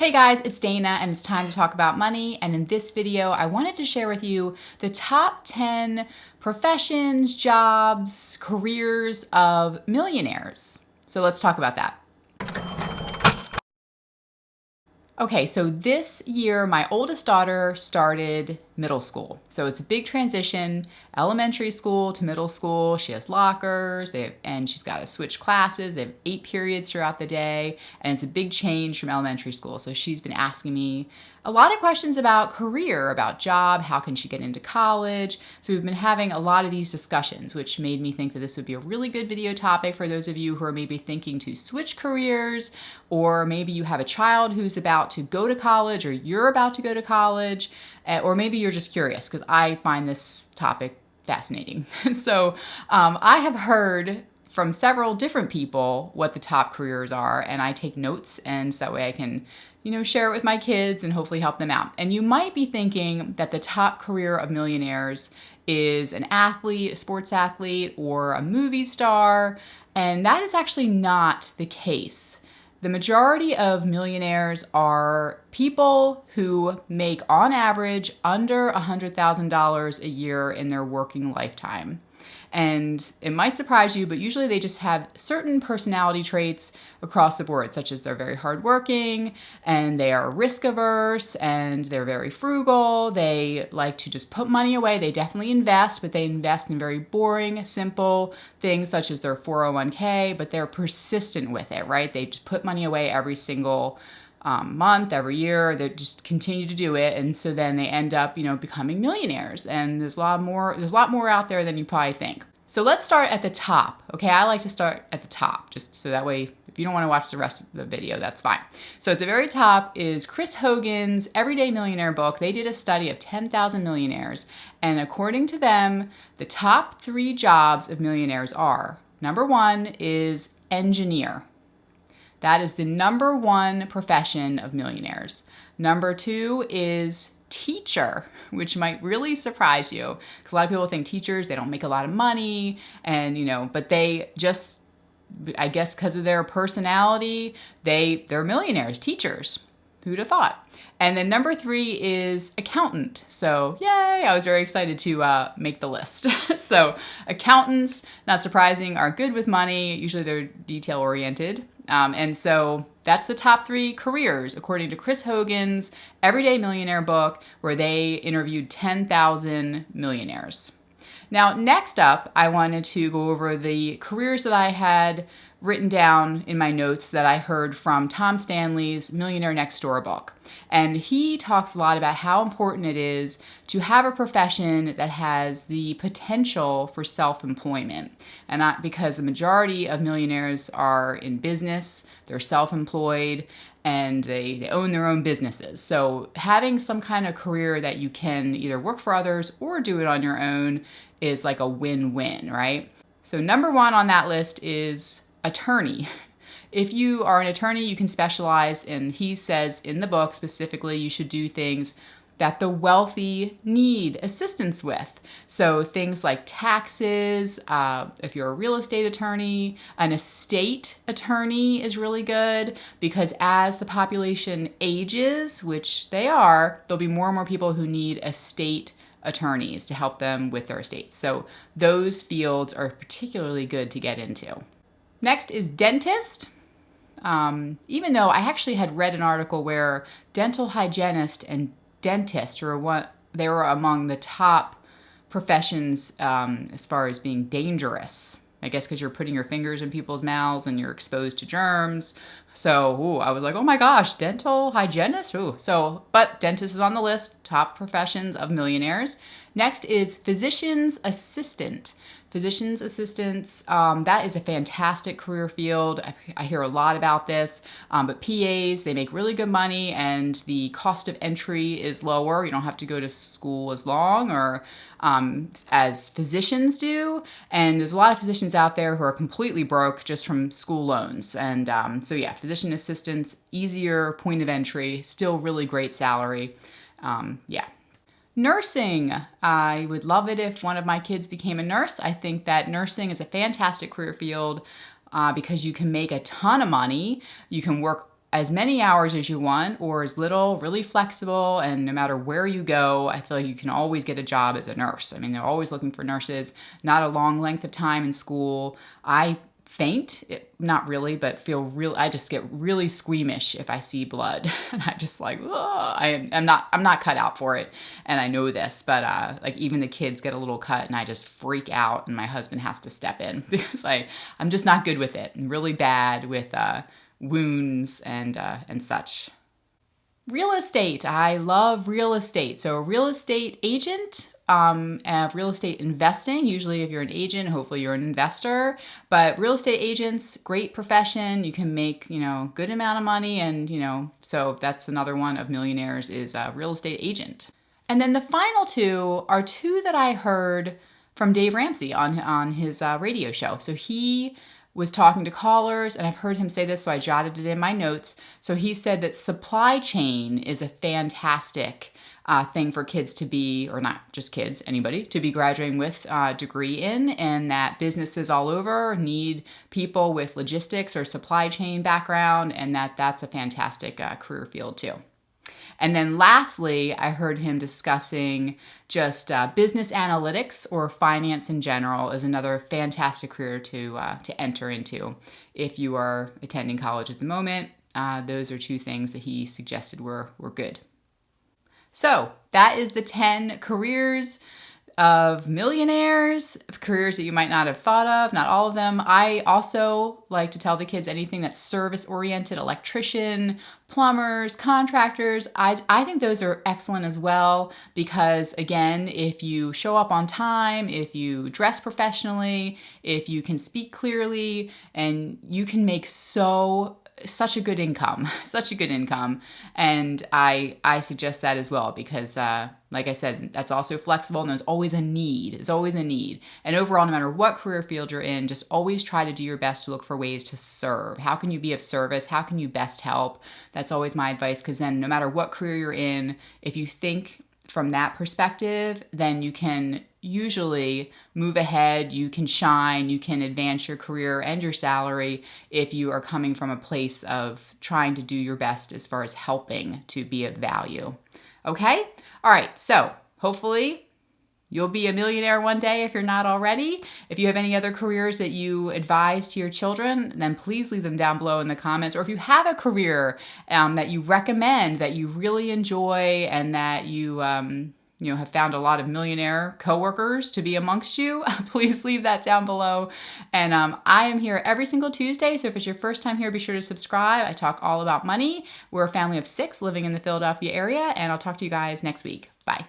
Hey guys, it's Dana and it's time to talk about money. And in this video, I wanted to share with you the top 10 professions, jobs, careers of millionaires. So let's talk about that. Okay, so this year, my oldest daughter started middle school. So it's a big transition, elementary school to middle school. She has lockers, and she's got to switch classes. They have 8 periods throughout the day, and it's a big change from elementary school. So she's been asking me a lot of questions about career, about job, how can she get into college. So we've been having a lot of these discussions, which made me think that this would be a really good video topic for those of you who are maybe thinking to switch careers, or maybe you have a child who's about to go to college, or you're about to go to college, or maybe you're just curious, because I find this topic fascinating. So I have heard from several different people what the top careers are, and I take notes, and so that way I can share it with my kids and hopefully help them out. And you might be thinking that the top career of millionaires is an athlete, a sports athlete, or a movie star, and that is actually not the case. The majority of millionaires are people who make, on average, under $100,000 a year in their working lifetime. And it might surprise you, but usually they just have certain personality traits across the board, such as they're very hardworking, and they are risk averse, and they're very frugal. They like to just put money away. They definitely invest, but they invest in very boring, simple things such as their 401k, but they're persistent with it, right? They just put money away every single month, every year. They just continue to do it, and so then they end up, becoming millionaires. And there's a lot more out there than you probably think. So let's start at the top. Okay, I like to start at the top, just so that way, if you don't want to watch the rest of the video, that's fine. So at the very top is Chris Hogan's Everyday Millionaire book. They did a study of 10,000 millionaires, and according to them, the top 3 jobs of millionaires are: number 1 is engineer. That is the number 1 profession of millionaires. Number 2 is teacher, which might really surprise you, because a lot of people think teachers, they don't make a lot of money, and but they just, I guess because of their personality, they're millionaires, teachers. Who'd have thought? And then number 3 is accountant. So yay, I was very excited to make the list. So accountants, not surprising, are good with money. Usually they're detail oriented. And so that's the top 3 careers, according to Chris Hogan's Everyday Millionaire book, where they interviewed 10,000 millionaires. Now, next up, I wanted to go over the careers that I had written down in my notes that I heard from Tom Stanley's Millionaire Next Door book. And he talks a lot about how important it is to have a profession that has the potential for self-employment. And not because the majority of millionaires are in business, they're self-employed, and they own their own businesses. So having some kind of career that you can either work for others or do it on your own is like a win-win, right? So number 1 on that list is attorney. If you are an attorney, you can specialize, and he says in the book specifically, you should do things that the wealthy need assistance with. So things like taxes, if you're a real estate attorney, an estate attorney is really good, because as the population ages, which they are, there'll be more and more people who need estate attorneys to help them with their estates. So those fields are particularly good to get into. Next is dentist. Even though I actually had read an article where dental hygienist and dentist they were among the top professions as far as being dangerous. I guess because you're putting your fingers in people's mouths and you're exposed to germs. So I was like, oh my gosh, dental hygienist? But dentist is on the list, top professions of millionaires. Next is physician's assistant. Physician's assistants, that is a fantastic career field. I hear a lot about this, but PAs, they make really good money, and the cost of entry is lower. You don't have to go to school as long or as physicians do. And there's a lot of physicians out there who are completely broke just from school loans. And so yeah, physician assistants, easier point of entry, still really great salary. Yeah. Nursing. I would love it if one of my kids became a nurse. I think that nursing is a fantastic career field because you can make a ton of money. You can work as many hours as you want or as little, really flexible. And no matter where you go, I feel like you can always get a job as a nurse. I mean, they're always looking for nurses, not a long length of time in school. I faint, not really, but I just get really squeamish if I see blood. And I just like, I'm not cut out for it. And I know this, but like even the kids get a little cut and I just freak out and my husband has to step in because I'm just not good with it. I'm really bad with wounds and such. Real estate. I love real estate. So a real estate agent, real estate investing. Usually if you're an agent, hopefully you're an investor, but real estate agents, great profession. You can make, good amount of money. And, so that's another one of millionaires is a real estate agent. And then the final two are two that I heard from Dave Ramsey on his radio show. So he was talking to callers, and I've heard him say this, so I jotted it in my notes. So he said that supply chain is a fantastic thing for kids to be, or not just kids, anybody, to be graduating with a degree in, and that businesses all over need people with logistics or supply chain background, and that's a fantastic career field too. And then lastly, I heard him discussing just business analytics or finance in general is another fantastic career to enter into if you are attending college at the moment. Those are two things that he suggested were good. So that is the 10 careers of millionaires, careers that you might not have thought of, not all of them. I also like to tell the kids anything that's service-oriented, electrician, plumbers, contractors. I think those are excellent as well because, again, if you show up on time, if you dress professionally, if you can speak clearly, and you can make such a good income. And I suggest that as well because, like I said, that's also flexible and there's always a need. And overall, no matter what career field you're in, just always try to do your best to look for ways to serve. How can you be of service? How can you best help? That's always my advice because then no matter what career you're in, if you think from that perspective, then you can usually move ahead, you can shine, you can advance your career and your salary if you are coming from a place of trying to do your best as far as helping to be of value. Okay? All right, so hopefully you'll be a millionaire one day if you're not already. If you have any other careers that you advise to your children, then please leave them down below in the comments. Or if you have a career that you recommend, that you really enjoy, and that you have found a lot of millionaire coworkers to be amongst you, please leave that down below. And I am here every single Tuesday, so if it's your first time here, be sure to subscribe. I talk all about money. We're a family of 6 living in the Philadelphia area, and I'll talk to you guys next week. Bye.